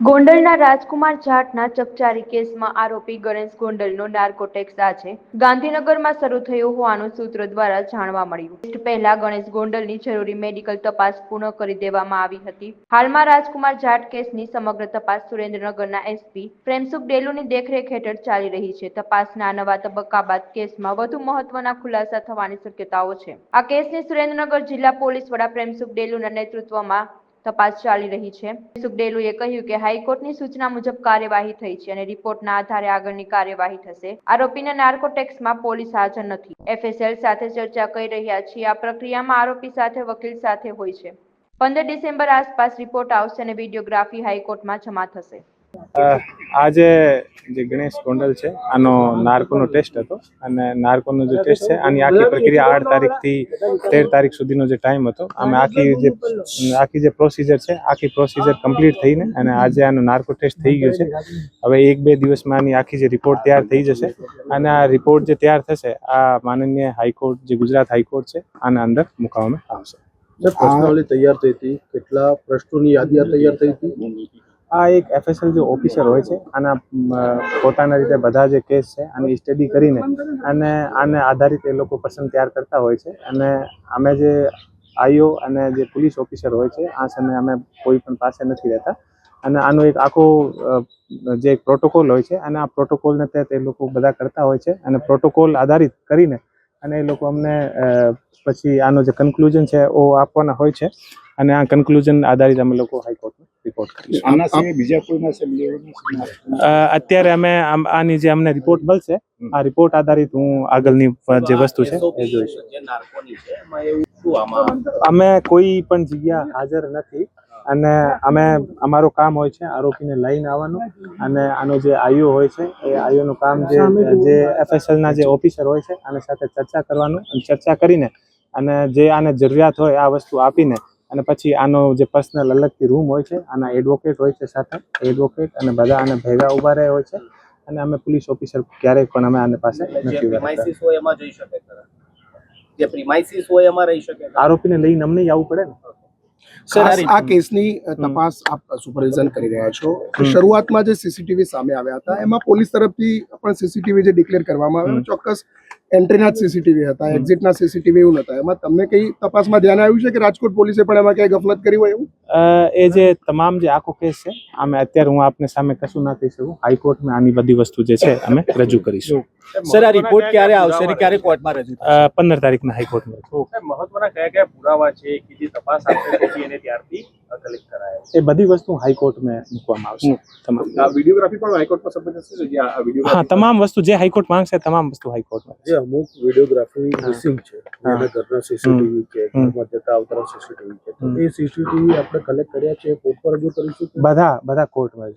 ગોંડલના રાજકુમાર જાટના ચકચારી કેસમાં આરોપી ગણેશ ગોંડલનો નાર્કોટેક્સ આજે ગાંધીનગરમાં શરૂ થયો હોવાનું સૂત્રો દ્વારા જાણવા મળ્યું. પહેલા ગણેશ ગોંડલની જરૂરી મેડિકલ તપાસ પૂર્ણ કરી દેવામાં આવી હતી. હાલમાં રાજકુમાર જાટ કેસની સમગ્ર તપાસ સુરેન્દ્રનગરના એસપી પ્રેમસુખ ડેલુની દેખરેખ હેઠળ ચાલી રહી છે. તપાસના નવા તબક્કા બાદ કેસમાં વધુ મહત્વના ખુલાસા થવાની શક્યતાઓ છે. આ કેસની સુરેન્દ્રનગર જિલ્લા પોલીસ વડા પ્રેમસુખ ડેલુના નેતૃત્વમાં તપાસ ચાલી રહી છે. પ્રેમસુખ ડેલુએ કહ્યું કે હાઈકોર્ટની સૂચના મુજબ કાર્યવાહી થઈ છે અને રિપોર્ટના આધારે આગળની કાર્યવાહી થશે. આરોપીના નાર્કોટેક્સમાં પોલીસ હાજર નથી. એફએસએલ સાથે ચર્ચા કરી રહ્યા છીએ. આ પ્રક્રિયામાં આરોપી સાથે વકીલ સાથે હોય છે. 15 ડિસેમ્બર આસપાસ રિપોર્ટ આવશે અને વિડીયોગ્રાફી હાઈકોર્ટમાં જમા થશે. આજે જે ગણેશ ગોંડલ છે આનો નાર્કોનો ટેસ્ટ હતો અને નાર્કોનો જે ટેસ્ટ છે આની આખી પ્રક્રિયા 8 તારીખથી 13 તારીખ સુધીનો જે ટાઈમ હતો અમે આખી જે પ્રોસિજર છે આખી પ્રોસિજર કમ્પ્લીટ થઈને અને આજે આનો નાર્કો ટેસ્ટ થઈ ગયો છે. હવે 1-2 દિવસમાં આની આખી જે રિપોર્ટ તૈયાર થઈ જશે અને આ રિપોર્ટ જે તૈયાર થશે આ માનનીય હાઈકોર્ટ જે ગુજરાત હાઈકોર્ટ છે આના અંદર મૂકવામાં આવશે. પ્રશ્નાવલી તૈયાર થઈ હતી, કેટલા પ્રશ્નોની યાદી તૈયાર થઈ હતી. આ એક એફએસએલ જે ઓફિસર હોય છે આના પોતાના રીતે બધા જે કેસ છે આની સ્ટડી કરીને અને આને આધારિત એ લોકો પસંદ તૈયાર કરતા હોય છે અને અમે જે આઈઓ અને જે પોલીસ ઓફિસર હોય છે આ સમયે અમે કોઈ પણ પાસે નથી રહેતા અને આનો એક આખો જે એક પ્રોટોકોલ હોય છે અને આ પ્રોટોકોલને તહેત એ લોકો બધા કરતા હોય છે અને પ્રોટોકોલ આધારિત કરીને અને એ લોકો અમને પછી આનો જે કન્ક્લુઝન છે એ આપવાના હોય છે અને આ કન્ક્લુઝન આધારિત અમે લોકો હાઈકોર્ટમાં રિપોર્ટ કરીશું. અત્યારે અમે આની જે અમને રિપોર્ટ મળશે આ રિપોર્ટ આધારિત હું આગળની જે વસ્તુ છે એ જોઈશ. અમે કોઈ પણ જગ્યા હાજર નથી અને અમે અમારું કામ હોય છે આરોપીને લઈને આવવાનું અને આનો જે આઈઓ હોય છે એ આઈઓનું કામ જે એફએસએલના જે ઓફિસર હોય છે આની સાથે ચર્ચા કરવાનું અને ચર્ચા કરીને અને જે આને જરૂરિયાત હોય આ વસ્તુ આપીને અને પછી આનો જે પર્સનલ અલગથી રૂમ હોય છે આના એડવોકેટ હોય છે સાથે એડવોકેટ અને બધા આને ભેગા ઉભા રહે હોય છે અને અમે પોલીસ ઓફિસર ક્યારેક પણ અમે આને પાસે નથી. આરોપીને લઈને અમને આવવું પડે ને. સર, આ કેસની તપાસ આપ સુપરવિઝન કરી રહ્યા છો. શરૂઆતમાં જે સીસીટીવી સામે આવ્યા હતા એમાં પોલીસ તરફથી પણ સીસીટીવી જે ડિક્લેર કરવામાં આવ્યું ચોક્કસ એન્ટ્રીના જ સીસીટીવી હતા, એક્ઝિટના સીસીટીવી એવું નતા. એમાં તમને કઈ તપાસમાં ધ્યાન આવ્યું છે કે રાજકોટ પોલીસે પણ એમાં કઈ ગફલત કરી હોય એવું? એ જે તમામ જે આખો કેસ છે અમે અત્યારે હું આપને સામે કશું ના કહી શકું. હાઈકોર્ટમાં આની બધી વસ્તુ જે છે અમે રજૂ કરીશું. સર, આ રિપોર્ટ ક્યારે આવશે અને ક્યારે કોર્ટમાં રજૂ થશે? 15 તારીખના હાઈકોર્ટમાં. મહત્વના કયા પુરાવા છે કે જે તપાસ આપશે એને ત્યારથી કલેક્ટ કરાય? એ બધી વસ્તુ હાઈકોર્ટમાં મૂકવામાં આવશે. તમામ વિડીયોગ્રાફી પણ હાઈકોર્ટમાં સબમિટ થશે જે આ વિડીયો. હા, તમામ વસ્તુ જે હાઈકોર્ટ માંગશે તમામ વસ્તુ હાઈકોર્ટમાં. જે અમુક વિડીયોગ્રાફી મિસિંગ છે, એના ઘરના સીસીટીવી છે, ઘરમાં જતા આવતા સીસીટીવી છે, તો એ સીસીટીવી આપણે કલેક્ટ કર્યા છે કોર્ટ પર રજૂ કરીશું. બધા કોર્ટમાં